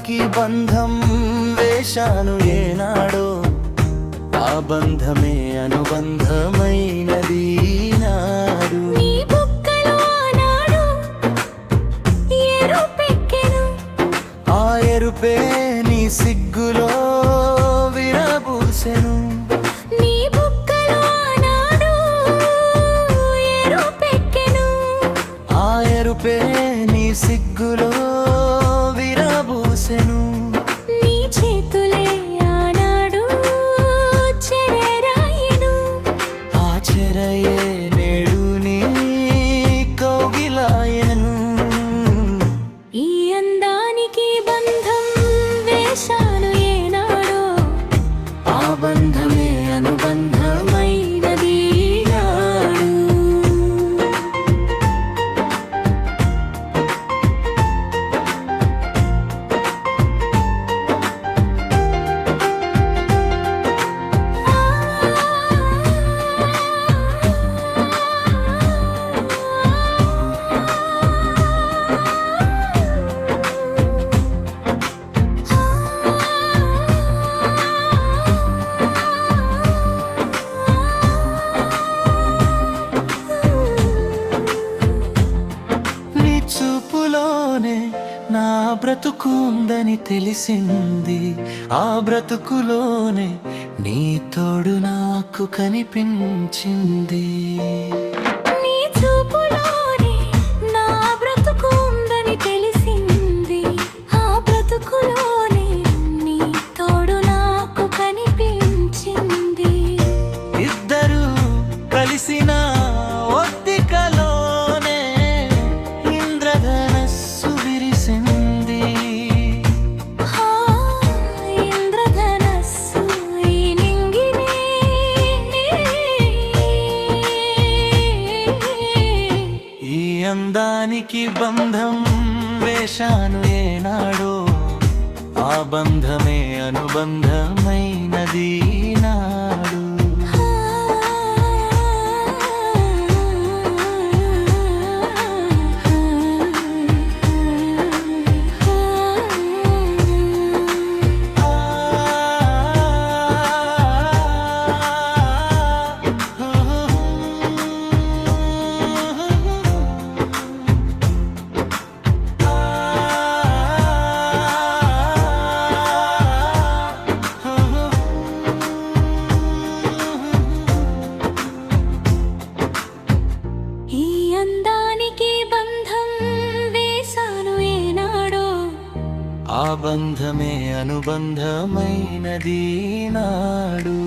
అందానికి బంధం వేశాను ఏనాడో, ఆ బంధమే అనుబంధమైనది నాడు. నీ బుగ్గలో ఆనాడు ఎరుపెక్కెను, ఆ ఎరుపే నీ సిగ్గులో విరబూసెను. నీ బుగ్గలో ఆనాడు ఎరుపెక్కెను, ఆ ఎరుపే నీ సిగ్గులో విరబూసెను. నీ చేతులే ఆనాడు చెరరాయెను, ఆ చెరయే నేడు నీ కౌగిలాయెను. ఈ అందానికి బంధం వేశాను ఏనాడో, ఆ బంధమే అనుబంధమైనది నాడు. నీ చూపులోనే నా బ్రతుకుందని తెలిసింది, ఆ బ్రతుకులోనే నీ తోడు నాకు కనిపించింది. నీ చూపులోనే నా బ్రతుకు ఉందని తెలిసింది, ఆ బ్రతుకులోనే నీ తోడు నాకు కనిపించింది. ఇద్దరు కలిసిన ఒత్తికలోనే ఇంద్రధనస్సు విరిసింది. ఆ ఇంద్రధనస్సు ఈ నింగిని ఈ అందానికి బంధం వేశాను ఏనాడో, ఆ బంధమే అనుబంధమైనది నాడు. ఈ అందానికి బంధం వేశాను ఏనాడో, ఆ బంధమే అనుబంధమైనది నాడు.